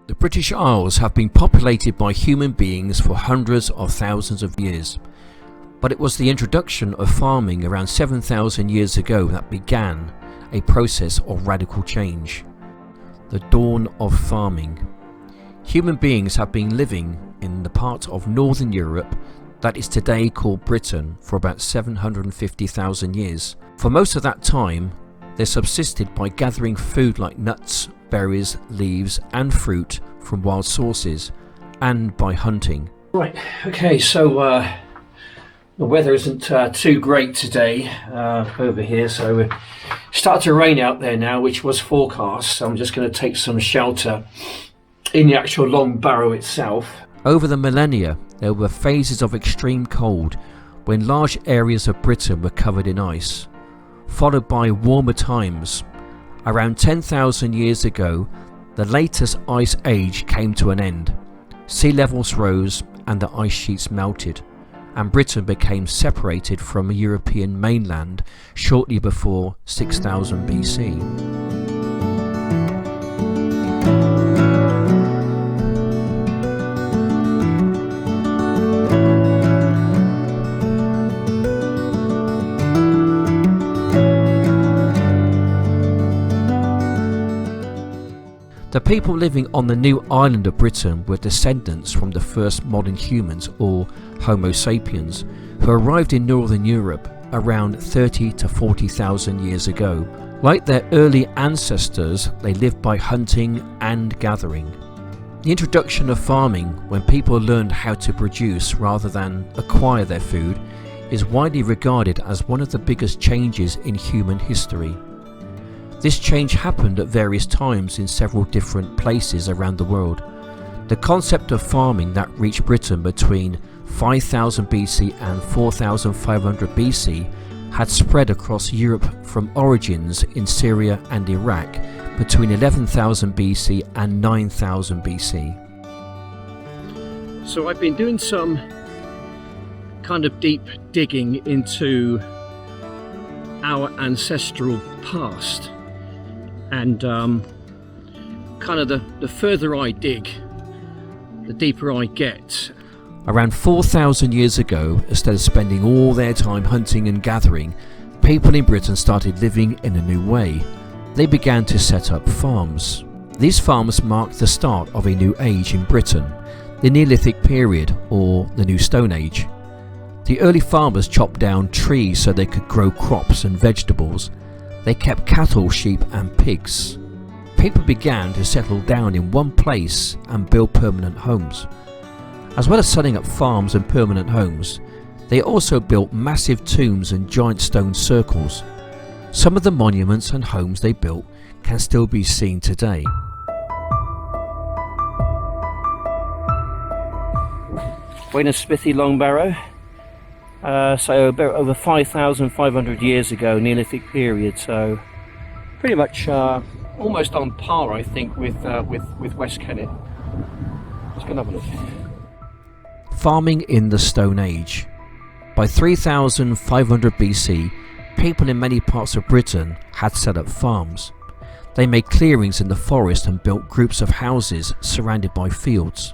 The British Isles have been populated by human beings for hundreds of thousands of years, but it was the introduction of farming around 7,000 years ago that began a process of radical change. The dawn of farming. Human beings have been living in the part of Northern Europe that is today called Britain for about 750,000 years. For most of that time, they subsisted by gathering food like nuts, berries, leaves and fruit from wild sources, and by hunting. Right, okay, so the weather isn't too great today over here, so it started to rain out there now, which was forecast, so I'm just going to take some shelter in the actual Long Barrow itself. Over the millennia, there were phases of extreme cold when large areas of Britain were covered in ice, followed by warmer times. Around 10,000 years ago, the latest ice age came to an end. Sea levels rose and the ice sheets melted, and Britain became separated from a European mainland shortly before 6000 BC. The people living on the new island of Britain were descendants from the first modern humans, or Homo sapiens, who arrived in Northern Europe around 30 to 40,000 years ago. Like their early ancestors, they lived by hunting and gathering. The introduction of farming, when people learned how to produce rather than acquire their food, is widely regarded as one of the biggest changes in human history. This change happened at various times in several different places around the world. The concept of farming that reached Britain between 5000 BC and 4500 BC had spread across Europe from origins in Syria and Iraq between 11,000 BC and 9000 BC. So I've been doing some kind of deep digging into our ancestral past. And kind of the further I dig, the deeper I get. Around 4,000 years ago, instead of spending all their time hunting and gathering, people in Britain started living in a new way. They began to set up farms. These farms marked the start of a new age in Britain, the Neolithic period, or the New Stone Age. The early farmers chopped down trees so they could grow crops and vegetables. They kept cattle, sheep and pigs. People began to settle down in one place and build permanent homes. As well as setting up farms and permanent homes, they also built massive tombs and giant stone circles. Some of the monuments and homes they built can still be seen today. Wayne Smithy Long Barrow. So about over 5,500 years ago, Neolithic period. So pretty much almost on par, I think, with West Kennet. Let's go and have a look. Farming in the Stone Age. By 3,500 BC, people in many parts of Britain had set up farms. They made clearings in the forest and built groups of houses surrounded by fields.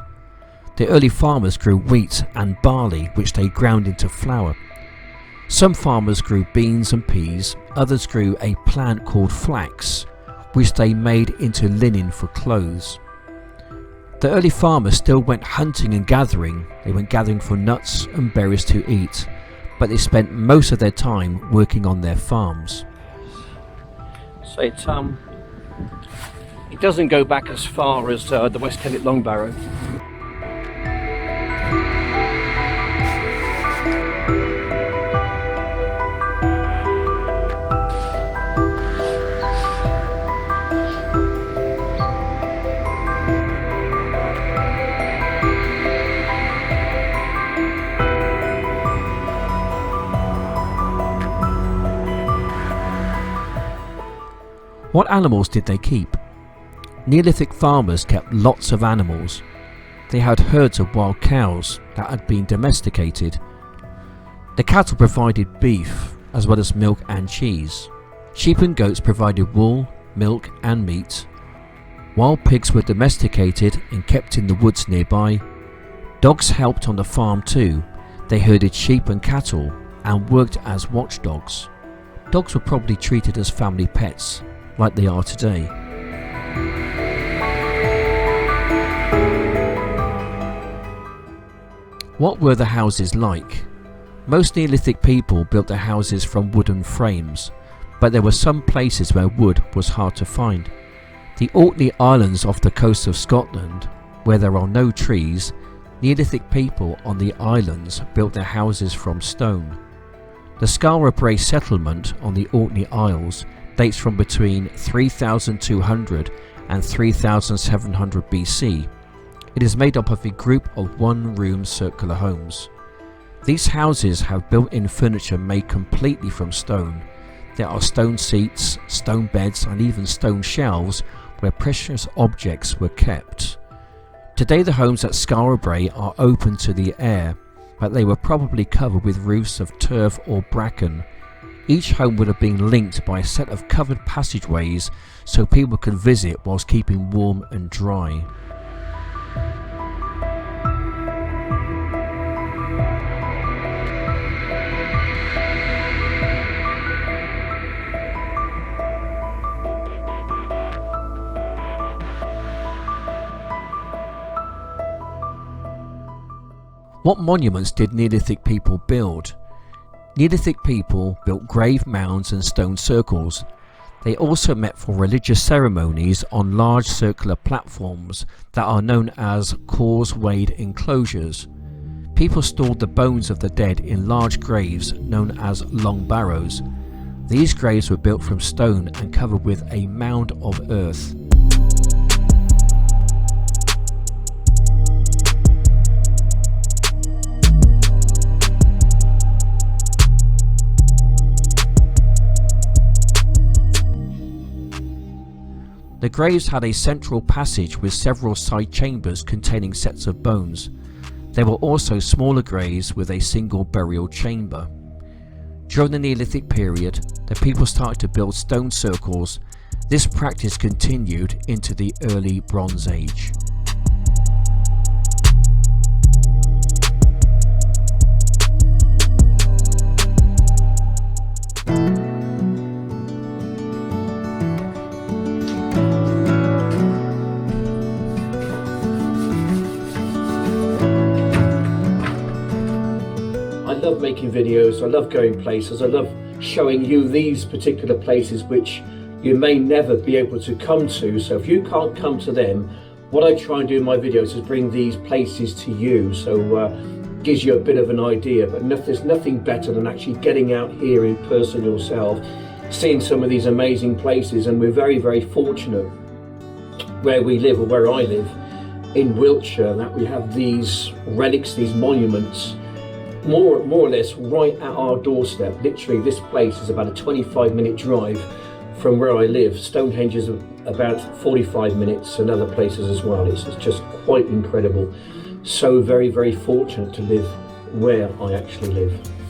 The early farmers grew wheat and barley, which they ground into flour. Some farmers grew beans and peas, others grew a plant called flax, which they made into linen for clothes. The early farmers still went hunting and gathering. They went gathering for nuts and berries to eat, but they spent most of their time working on their farms. So it doesn't go back as far as the West Kennet Long Barrow. What animals did they keep? Neolithic farmers kept lots of animals. They had herds of wild cows that had been domesticated. The cattle provided beef as well as milk and cheese. Sheep and goats provided wool, milk and meat. While pigs were domesticated and kept in the woods nearby, dogs helped on the farm too. They herded sheep and cattle and worked as watchdogs. Dogs were probably treated as family pets, like they are today. What were the houses like? Most Neolithic people built their houses from wooden frames, but there were some places where wood was hard to find. The Orkney Islands off the coast of Scotland, where there are no trees, Neolithic people on the islands built their houses from stone. The Skara Brae settlement on the Orkney Isles dates from between 3200 and 3700 BC. It is made up of a group of one-room circular homes. These houses have built-in furniture made completely from stone. There are stone seats, stone beds and even stone shelves where precious objects were kept. Today the homes at Skara Brae are open to the air, but they were probably covered with roofs of turf or bracken. Each home would have been linked by a set of covered passageways so people could visit whilst keeping warm and dry. What monuments did Neolithic people build? Neolithic people built grave mounds and stone circles. They also met for religious ceremonies on large circular platforms that are known as causewayed enclosures. People stored the bones of the dead in large graves known as long barrows. These graves were built from stone and covered with a mound of earth. The graves had a central passage with several side chambers containing sets of bones. There were also smaller graves with a single burial chamber. During the Neolithic period, the people started to build stone circles. This practice continued into the early Bronze Age. I love making videos, I love going places, I love showing you these particular places which you may never be able to come to. So if you can't come to them, what I try and do in my videos is bring these places to you. So gives you a bit of an idea, but there's nothing better than actually getting out here in person yourself, seeing some of these amazing places. And we're very, very fortunate where we live, or where I live in Wiltshire, that we have these relics, these monuments, more or less right at our doorstep. Literally, this place is about a 25-minute drive from where I live. Stonehenge is about 45 minutes, and other places as well. It's just quite incredible. So very, very fortunate to live where I actually live.